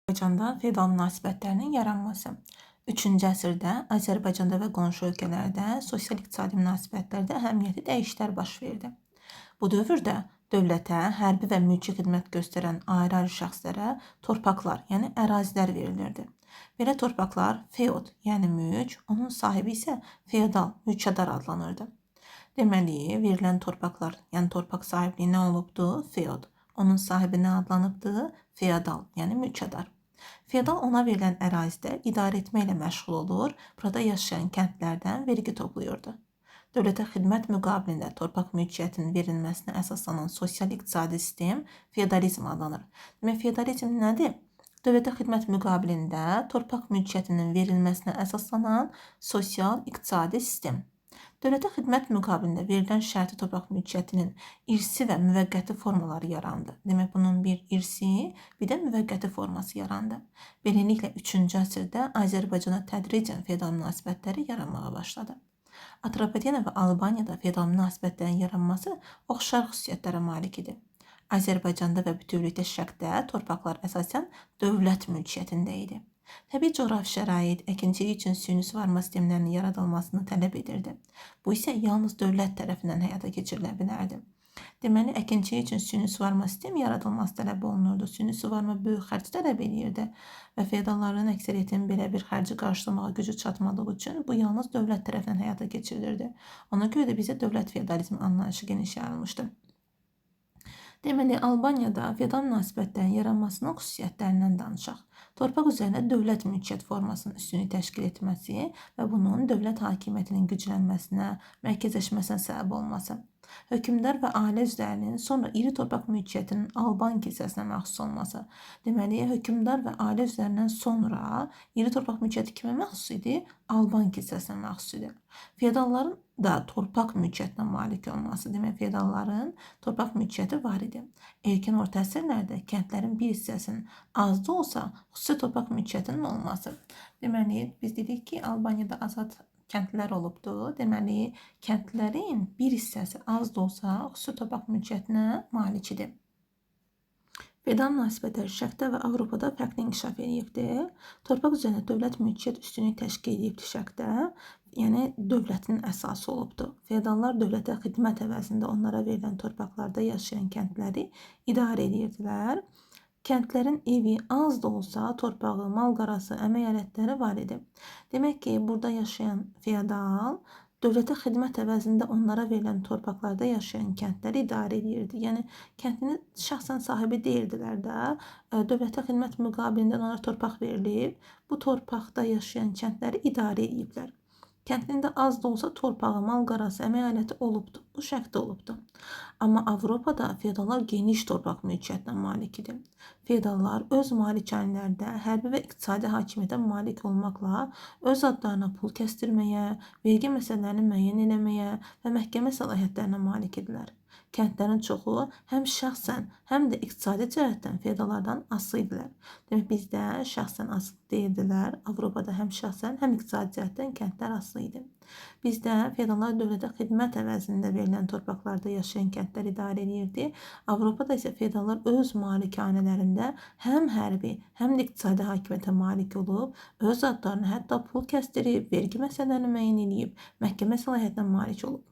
Azərbaycanda feodal münasibətlərinin yaranması. 3-cü əsrdə Azərbaycanda və qonşu ölkələrdə sosial-iqtisadi münasibətlərdə əhəmiyyətli dəyişikliklər baş verdi. Bu dövrdə dövlətə hərbi və mülki xidmət göstərən ayrı-ayrı şəxslərə torpaqlar, yəni ərazilər verilirdi. Belə torpaqlar feod, yəni mülk, onun sahibi isə feodal, mülkədar adlanırdı. Deməli, verilən torpaqlar, yəni torpaq sahibliyi nə olubdu? Feod. Onun sahibi nə adlanıbdı? Feodal, yəni mülkədar. Feodal ona verilən ərazidə idarə etməklə məşğul olur, burada yaşayan kəndlərdən vergi toplayırdı. Dövlətə xidmət müqabilində torpaq mülkiyyətinin verilməsinə əsaslanan sosial-iqtisadi sistem feodalizm adlanır. Demək, feodalizm nədir? Dövlətə xidmət müqabilində torpaq mülkiyyətinin verilməsinə əsaslanan sosial-iqtisadi sistem. Dövlətə xidmət müqabilində verilən şərti torpaq mülkiyyətinin irsi və müvəqqəti formaları yarandı. Demək, bunun bir irsi, bir də müvəqqəti forması yarandı. Beləliklə, 3-cü əsrdə Azərbaycana tədricən feodal münasibətləri yaranmağa başladı. Atropatena və Albaniyada feodal münasibətlərin yaranması oxşar xüsusiyyətlərə malik idi. Azərbaycanda və bütövlükdə şərqdə torpaqlar əsasən dövlət mülkiyyətində idi. Təbii coğrafi şərait əkinçilik üçün süni suvarma sistemlərinin yaradılmasını tələb edirdi. Bu isə yalnız dövlət tərəfindən həyata keçirilə bilərdi. Deməli, əkinçilik üçün süni suvarma sistemi yaradılması tələb olunurdu. Süni suvarma böyük xərc tələb edirdi və feodalların əksəriyyətinin belə bir xərci qarşılamağa gücü çatmadığı üçün bu yalnız dövlət tərəfindən həyata keçirilirdi. Ona görə də bizə dövlət feodalizm anlayışı geniş yayılmışdı. Deməli, Albaniyada feodal münasibətlərin yaranmasının xüsusiyyətlərindən danışaq. Torpaq üzərində dövlət mülkiyyət formasının üstünlüyü təşkil etməsi və bunun dövlət hakimiyyətinin güclənməsinə, mərkəzləşməsinə səbəb olması. Hökmdar və ailə üzvlərinin sonra iri torpaq mülkiyyətinin Alban kilsəsinə məxsus olması. Deməli, hökmdar və ailə üzvlərindən sonra iri torpaq mülkiyyəti kimə məxsus idi? Alban kilsəsinə məxsus idi. Feodalların da torpaq mülkiyyətinə malik olması. Demək, feodalların torpaq mülkiyyəti var idi. Erkən orta əsrlərdə kəndlərin bir hissəsinin az da olsa xüsusi torpaq mülkiyyətinin olması. Deməli, biz dedik ki, Albaniyada azad kəndlər olubdu. Deməli, kəndlərin bir hissəsi az da olsa xüsusi torpaq mülkiyyətinə malik idi. Feodal münasibətlər Şərqdə və Avropada fərqli inkişaf edibdi. Torpaq üzərində dövlət mülkiyyət üstünlüyü təşkil edibdi Şərqdə, yəni dövlətin əsası olubdu. Feodallar dövlətə xidmət əvəzində onlara verilən torpaqlarda yaşayan kəndləri idarə edirdilər. Kəndlərin evi az da olsa torpağı, mal-qarası, əmək alətləri var idi. Demək ki, burada yaşayan feodal dövlətə xidmət əvəzində onlara verilən torpaqlarda yaşayan kəndləri idarə edirdi. Yəni, kəndinin şəxsən sahibi deyildilər də, dövlətə xidmət müqabilində onlara torpaq verilib, bu torpaqda yaşayan kəndləri idarə ediblər. Kəndində az da olsa torpağı, mal-qarası, əmək aləti olubdu. Bu şəkildə olubdu. Amma Avropada feodallar geniş torpaq mülkiyyətinə malik idi. Feodallar öz malikanələrdə hərbi və iqtisadi hakimiyyətə malik olmaqla öz adlarına pul kəsdirməyə, vergi məsələlərini müəyyən eləməyə və məhkəmə səlahiyyətlərinə malik idilər. Kəndlərin çoxu həm şəxsən, həm də iqtisadi cəhətdən feodallardan asılı idilər. Demək, bizdə şəxsən asılı deyildilər. Avropada həm şəxsən, həm iqtisadi cəhətdən kəndlər asılı idi. Bizdə feodallar dövlətə xidmət əvəzində verilən torpaqlarda yaşayan kəndlər idarə edirdi. Avropada isə feodallar öz malikanələrində həm hərbi, həm də iqtisadi hakimiyyətə malik olub, öz adlarına hətta pul kəsdirib, vergi məsələlərini müəyyən edib, məhkəmə səlahiyyətinə malik olub.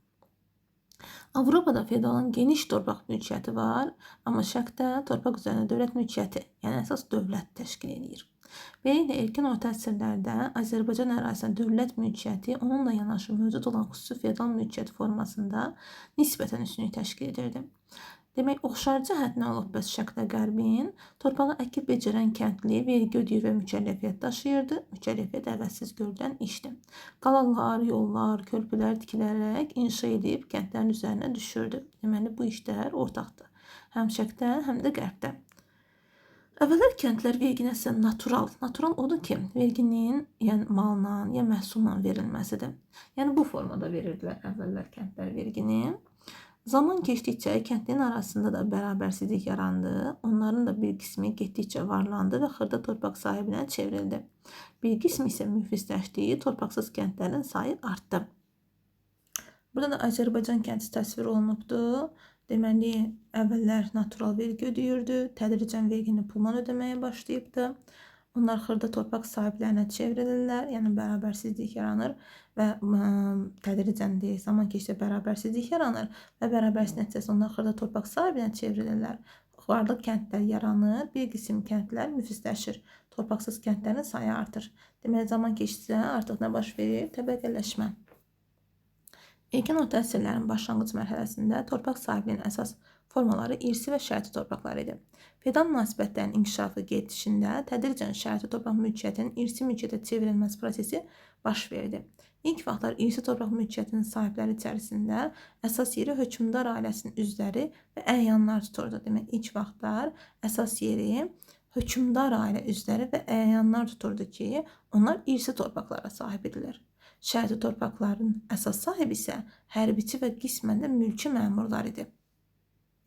Avropada feodalın geniş torpaq mülkiyyəti var, amma Şərqdə torpaq üzərində dövlət mülkiyyəti, yəni əsas dövlət təşkil edir. Beləliklə, erkən orta əsrlərdə Azərbaycan ərazisində dövlət mülkiyyəti onunla yanaşı mövcud olan xüsusi feodal mülkiyyət formasında nisbətən üstünlük təşkil edirdi. Demək, oxşar cəhət nə olub bəs Şərqdə Qərbin? Torpağı əkib becərən kəndli vergi ödəyir və mükəlləfiyyət daşıyırdı. Mükəlləfiyyət əvəzsiz görülən işdir. Qalalar, yollar, körpülər tikilərək inşa edib kəndlərin üzərinə düşürdü. Deməli, bu işlər ortaqdır. Həm Şərqdə, həm də Qərbdə. Əvvəllər kəndlər vergi nəsə natural odur ki, verginin yəni malla, ya məhsulla verilməsidir. Yəni, bu formada verirdilər əvvəllər kəndlər vergini. Zaman keçdikcə kəndlərin arasında da bərabərsizlik yarandı. Onların da bir qismi getdikcə varlandı və xırda torpaq sahibinə çevrildi. Bir qismi isə müflisləşdi, torpaqsız kəndlərin sayı artdı. Burada da Azərbaycan kəndi təsvir olunubdu. Deməli, əvvəllər natural vergi ödəyirdi, tədricən vergini pulla ödəməyə başlayıbdı. Onlar xırda torpaq sahiblərinə çevrilirlər, yəni bərabərsizlik yaranır və tədricən deyək, zaman keçdikcə bərabərsizlik yaranır və bərabərsizlik nəticəsində onlar xırda torpaq sahibinə çevrilirlər. Varlıq kəndlər yaranır, bir qism kəndlər müflisləşir, torpaqsız kəndlərin sayı artır. Deməli, zaman keçdikcə artıq nə baş verir? Təbəqələşmə. İlkin orta əsrlərin başlanğıc mərhələsində torpaq sahibliyinin əsas formaları irsi və şərti torpaqlar idi. Feodal münasibətlərin inkişafı gedişində tədricən şərti torpaq mülkiyyətinin irsi mülkiyyətə çevrilməsi prosesi baş verdi. İlk vaxtlar irsi torpaq mülkiyyətinin sahibləri içərisində əsas yeri hökmdar ailəsinin üzvləri və əyanlar tuturdu. Demək, ilk vaxtlar əsas yeri hökmdar ailə üzvləri və əyanlar tuturdu ki, onlar irsi torpaqlara sahib edilir. Şərti torpaqların əsas sahibi isə hərbiçi və qismən də mülki məmurlar idi.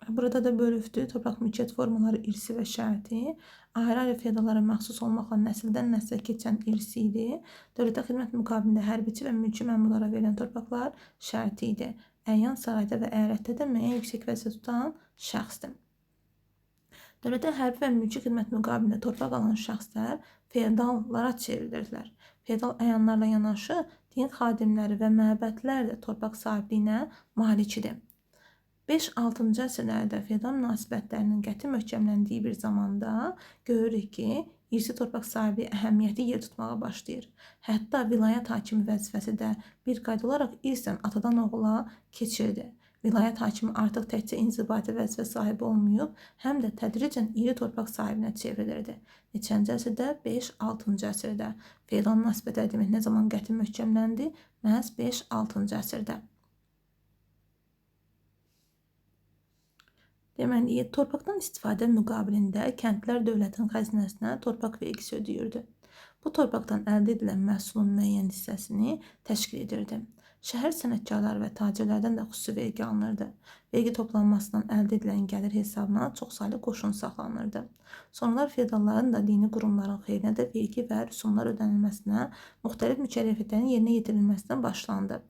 Burada da bölüfdü. Torpaq mülkiyyət formaları irsi və şərti. Ayrı-ayrı feodallara məxsus olmaqla nəsildən nəslə keçən irsi idi. Dövlətə xidmət müqabilində hərbiçi və mülki məmurlara verilən torpaqlar şərti idi. Əyan sarayda və əyalətdə də müəyyən yüksək vəzifə tutan şəxsdir. Dövlətə hərbi və mülki xidmət müqabilində torpaq alan şəxslər feodallara çevrilirdilər. Feodal əyanlarla yanaşı din xadimləri və məbədlər də torpaq sahibliyinə malik idi. 5-6-cı əsrlərdə feodal münasibətlərinin qəti möhkəmləndiyi bir zamanda görürük ki, irsi torpaq sahibi əhəmiyyəti yer tutmağa başlayır. Hətta vilayət hakimi vəzifəsi də bir qayda olaraq irsən atadan oğula keçirdi. Vilayət hakimi artıq təkcə inzibati vəzifə sahibi olmayıb, həm də tədricən iri torpaq sahibinə çevrilirdi. Neçənci əsrdə? 5-6-cı əsrdə. Feodal münasibətlər demək nə zaman qəti möhkəmləndi? Məhz 5-6-cı əsrdə. Deməli, torpaqdan istifadə müqabilində kəndlər dövlətin xəzinəsinə torpaq vergisi ödəyirdi. Bu torpaqdan əldə edilən məhsulun müəyyən hissəsini təşkil edirdi. Şəhər sənətkarları və tacirlərdən də xüsusi vergi alınırdı. Vergi toplanmasından əldə edilən gəlir hesabına çoxsaylı qoşun saxlanırdı. Sonralar feodalların da dini qurumların xeyrinə də vergi və rüsumlar ödənilməsinə, müxtəlif mükəlləfiyyətlərin yerinə yetirilməsinə başlandı.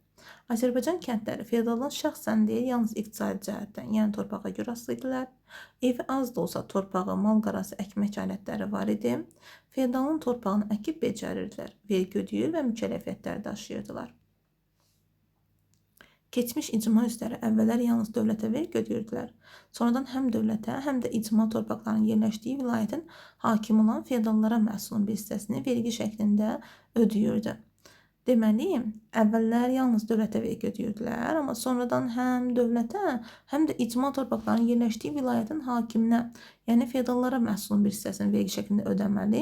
Azərbaycan kəndləri feodalın şəxsən deyil, yalnız iqtisadi cəhətdən, yəni torpağa görə asılı idilər. Evi az da olsa torpağı, mal-qarası əkmək alətləri var idi. Feodalın torpağını əkib becərirdilər, vergi ödəyir və mükəlləfiyyətlər daşıyırdılar. Keçmiş icma üzvləri əvvəllər yalnız dövlətə vergi ödəyirdilər. Sonradan həm dövlətə, həm də icma torpaqların yerləşdiyi vilayətin hakim olan feodallara məhsulun bir hissəsini vergi şəklində ödəyirdi. Deməli, əvvəllər yalnız dövlətə vergi ödəyirdilər, amma sonradan həm dövlətə, həm də icma torpaqların yerləşdiyi vilayətin hakiminə, yəni feodallara məhsulun bir hissəsini vergi şəklində ödəməli,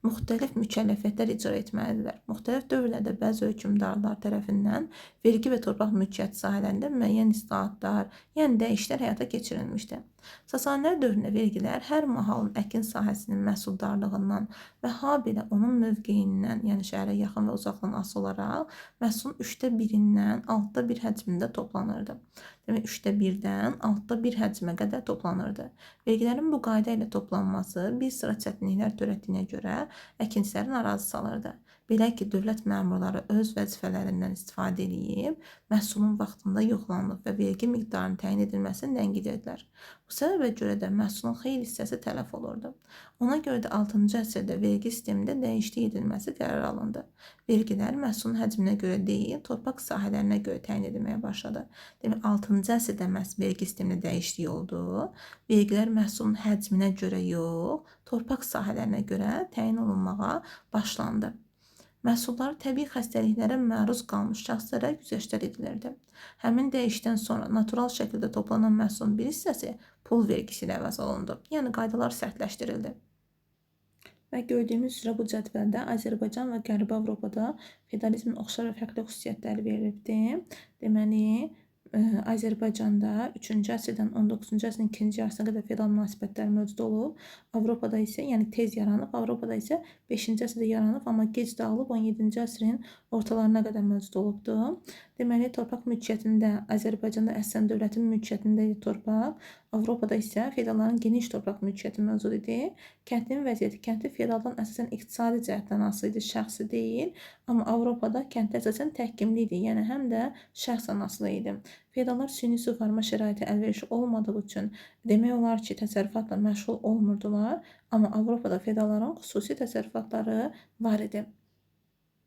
müxtəlif mükəlləfiyyətlər icra etməlidirlər. Müxtəlif dövrlərdə bəzi hökmdarlar tərəfindən vergi və torpaq mülkiyyəti sahələrində müəyyən islahatlar, yəni dəyişikliklər həyata keçirilmişdi. Sasanilər dövründə vergilər hər mahalın əkin sahəsinin məhsuldarlığından və habelə onun mövqeyindən, yəni şəhərə yaxın və uzaqdan asılı olaraq məhsulun 1/3-dən 1/6 həcmində toplanırdı. Demək, 1/3-dən 1/6 həcmə qədər toplanırdı. Vergilərin bu qayda ilə toplanması bir sıra çətinliklər törətdiyinə görə əkinçilərin narazı salırdı. Belə ki, dövlət məmurları öz vəzifələrindən istifadə edib, məhsulun vaxtında yoxlanılıb və vergi miqdarının təyin edilməsini ləngidirdilər. Bu səbəbə görə də məhsulun xeyli hissəsi tələf olurdu. Ona görə də 6-cı əsrdə vergi sistemində dəyişiklik edilməsi qərar alındı. Vergilər məhsulun həcminə görə deyil, torpaq sahələrinə görə təyin edilməyə başladı. Demək, 6-cı əsrdə məhz vergi sistemində dəyişiklik oldu. Vergilər məhsulun həcminə görə yox, torpaq sahələrinə görə təyin olunmağa başlandı. Məhsulları təbii xəstəliklərə məruz qalmış şəxslərə güzəştlər edilirdi. Həmin dəyişiklikdən sonra natural şəkildə toplanan məhsulun bir hissəsi pul vergisi ilə əvəz olundu. Yəni qaydalar sərtləşdirildi. Və gördüyümüz üzrə bu cədvəldə Azərbaycan və Qərbi Avropada feodalizmin oxşar və fərqli xüsusiyyətləri verilibdir. Deməli, Azərbaycanda 3-cü əsrdən 19-cu əsrin ikinci yarısına qədər feodal münasibətlər mövcud olub. Avropada isə, yəni tez yaranıb, Avropada isə 5-ci əsrdə yaranıb, amma gec dağılıb 17-ci əsrin ortalarına qədər mövcud olubdur. Deməli, torpaq mülkiyyətində Azərbaycanda əslən dövlətin mülkiyyətində idi torpaq, Avropada isə feodalların geniş torpaq mülkiyyəti mövcud idi. Kəndlinin vəziyyəti kəndli feodaldan əsasən iqtisadi cəhətdən asılı idi, şəxsi deyil. Amma Avropada kəndli əsasən təhkimli idi, yəni həm də şəxsən asılı idi. Feodallar süni suvarma şəraiti əlverişli olmadığı üçün demək olar ki, təsərrüfatla məşğul olmurdular. Amma Avropada feodalların xüsusi təsərrüfatları var idi.